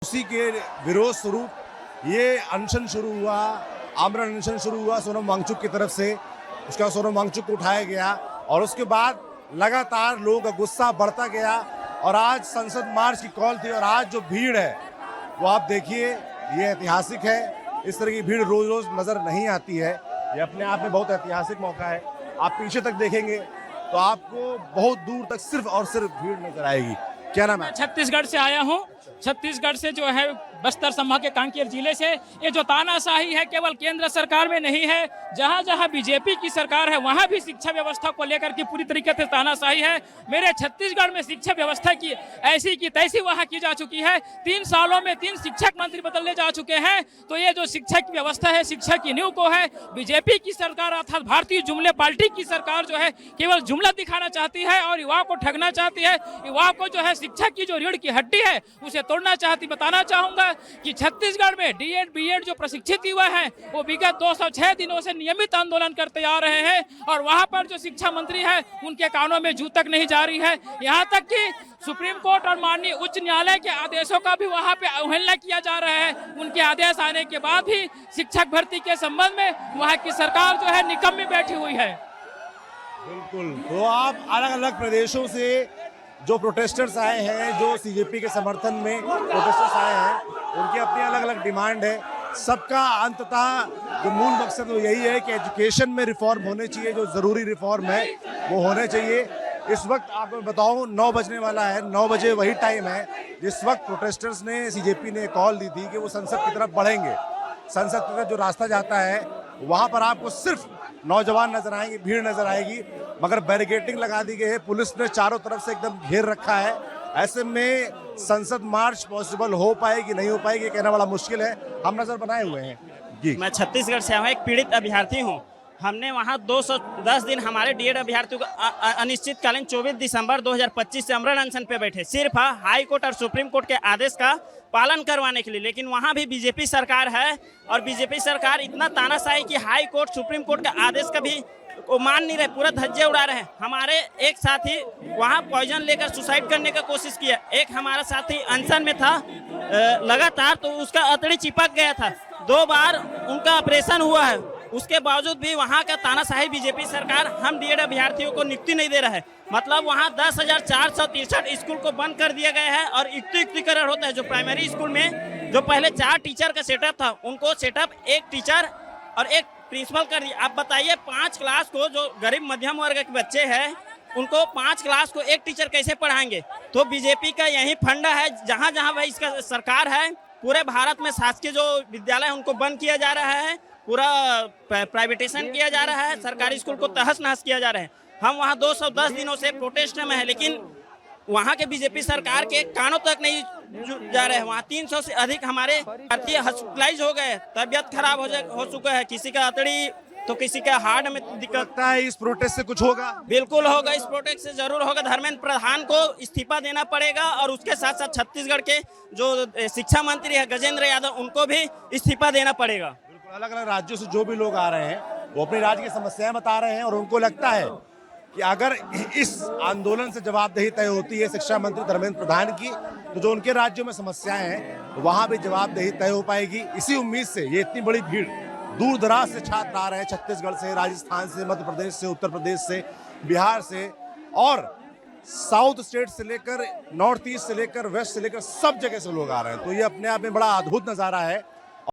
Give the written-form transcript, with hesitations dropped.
उसी के विरोध स्वरूप ये अनशन शुरू हुआ, आमरण अनशन शुरू हुआ सोनम वांगचुक की तरफ से। उसके बाद सोनम वांगचुक को उठाया गया और उसके बाद लगातार लोगों का गुस्सा बढ़ता गया और आज संसद मार्च की कॉल थी और आज जो भीड़ है वो आप देखिए, ये ऐतिहासिक है। इस तरह की भीड़ रोज रोज नजर नहीं आती है, ये अपने आप में बहुत ऐतिहासिक मौका है। आप पीछे तक देखेंगे तो आपको बहुत दूर तक सिर्फ और सिर्फ भीड़ नजर आएगी। क्या नाम है? छत्तीसगढ़ से आया हूँ। छत्तीसगढ़ से जो है बस्तर संभाग के कांकेर जिले से। ये जो तानाशाही है केवल केंद्र सरकार में नहीं है, जहाँ जहाँ बीजेपी की सरकार है वहाँ भी शिक्षा व्यवस्था को लेकर के पूरी तरीके से तानाशाही है। मेरे छत्तीसगढ़ में शिक्षा व्यवस्था की ऐसी की तैसी वहाँ की जा चुकी है। 3 सालों में 3 शिक्षक मंत्री बदलने जा चुके हैं। तो ये जो शिक्षा की व्यवस्था है, शिक्षा की नींव को है बीजेपी की सरकार अर्थात भारतीय जुमले पार्टी की सरकार जो है केवल जुमला दिखाना चाहती है और युवाओं को ठगना चाहती है। युवाओं को जो है शिक्षा की जो रीढ़ की हड्डी है उसे तोड़ना चाहती। बताना चाहूंगा कि छत्तीसगढ़ में डीएड बीएड जो प्रशिक्षित युवा हैं वो विगत 206 दिनों से नियमित आंदोलन करते आ रहे हैं और वहां पर जो शिक्षा मंत्री है उनके कानों में जू तक नहीं जा रही है। यहाँ तक कि सुप्रीम कोर्ट और माननीय उच्च न्यायालय के आदेशों का भी वहां पे अवहेलना किया जा रहा है। उनके आदेश आने के बाद भी शिक्षक भर्ती के संबंध में वहाँ की सरकार जो है निकम्मी बैठी हुई है। बिल्कुल, तो आप अलग अलग प्रदेशों से जो प्रोटेस्टर्स आए हैं, जो सीजेपी के समर्थन में प्रोटेस्टर्स आए हैं, उनकी अपनी अलग अलग डिमांड है। सबका अंततः जो मूल मकसद वो यही है कि एजुकेशन में रिफॉर्म होने चाहिए, जो ज़रूरी रिफॉर्म है वो होने चाहिए। इस वक्त आपको बताऊं 9 बजने वाला है, 9 बजे वही टाइम है जिस वक्त प्रोटेस्टर्स ने, सीजेपी ने कॉल दी थी कि वो संसद की तरफ बढ़ेंगे। संसद की तरफ जो रास्ता जाता है वहाँ पर आपको सिर्फ नौजवान नजर आएंगे, भीड़ नजर आएगी, मगर बैरिकेडिंग लगा दी गई है। पुलिस ने चारों तरफ से एकदम घेर रखा है। ऐसे में संसद मार्च पॉसिबल हो पाएगी नहीं हो पाएगी कहना बड़ा मुश्किल है। हम नजर बनाए हुए हैं जी। मैं छत्तीसगढ़ से हूँ, एक पीड़ित अभ्यर्थी हूँ। हमने वहाँ 210 दिन हमारे डीएड अभ्यर्थियों का अनिश्चितकालीन 24 दिसंबर 2025 से अमरण अनशन पे बैठे, सिर्फ हाई कोर्ट और सुप्रीम कोर्ट के आदेश का पालन करवाने के लिए। लेकिन वहाँ भी बीजेपी सरकार है और बीजेपी सरकार इतना तानाशाही कि हाई कोर्ट सुप्रीम कोर्ट के आदेश का भी वो मान नहीं रहे, पूरा धज्जे उड़ा रहे हैं। हमारे एक साथी वहाँ पॉइजन लेकर सुसाइड करने का कोशिश किया। एक हमारा साथी अनशन में था लगातार, तो उसका अतड़ी चिपक गया था। 2 बार उनका ऑपरेशन हुआ है। उसके बावजूद भी वहाँ का तानाशाही बीजेपी सरकार हम डीएड अभ्यर्थियों को नियुक्ति नहीं दे रहा है। मतलब वहाँ 10,463 स्कूल को बंद कर दिया गया है और युक्तिकरण होता है। जो प्राइमरी स्कूल में जो पहले 4 टीचर का सेटअप था, उनको सेटअप 1 टीचर और 1 प्रिंसिपल कर दिया। आप बताइए 5 क्लास को, जो गरीब मध्यम वर्ग के बच्चे हैं उनको 5 क्लास को 1 टीचर कैसे पढ़ाएंगे? तो बीजेपी का यही फंडा है। जहाँ जहाँ वह इसका सरकार है, पूरे भारत में शासकीय जो विद्यालय उनको बंद किया जा रहा है, पूरा प्राइवेटाइजेशन किया जा रहा है, सरकारी स्कूल को तहस नहस किया जा रहा है। हम वहाँ 210 दिनों से प्रोटेस्ट में है, लेकिन वहाँ के बीजेपी सरकार के कानों तक नहीं जा रहे हैं। वहाँ 300 से अधिक हमारे भारतीय हॉस्पिटलाइज हो गए, तबियत खराब हो चुका है। किसी का अतड़ी तो किसी का हार्ट में दिक्कत। लगता है इस प्रोटेस्ट से कुछ होगा? बिल्कुल होगा, इस प्रोटेस्ट से जरूर होगा। धर्मेंद्र प्रधान को इस्तीफा देना पड़ेगा और उसके साथ साथ छत्तीसगढ़ के जो शिक्षा मंत्री है गजेंद्र यादव, उनको भी इस्तीफा देना पड़ेगा। अलग अलग राज्यों से जो भी लोग आ रहे हैं वो अपनी राज्य की समस्याएं बता रहे हैं और उनको लगता है कि अगर इस आंदोलन से जवाबदेही तय होती है शिक्षा मंत्री धर्मेंद्र प्रधान की, तो जो उनके राज्यों में समस्याएं हैं वहां भी जवाबदेही तय हो पाएगी। इसी उम्मीद से ये इतनी बड़ी भीड़, दूर दराज से छात्र आ रहे हैं, छत्तीसगढ़ से, राजस्थान से, मध्य प्रदेश से, उत्तर प्रदेश से, बिहार से और साउथ स्टेट से लेकर नॉर्थ ईस्ट से लेकर वेस्ट से लेकर सब जगह से लोग आ रहे हैं। तो ये अपने आप में बड़ा अद्भुत नज़ारा है।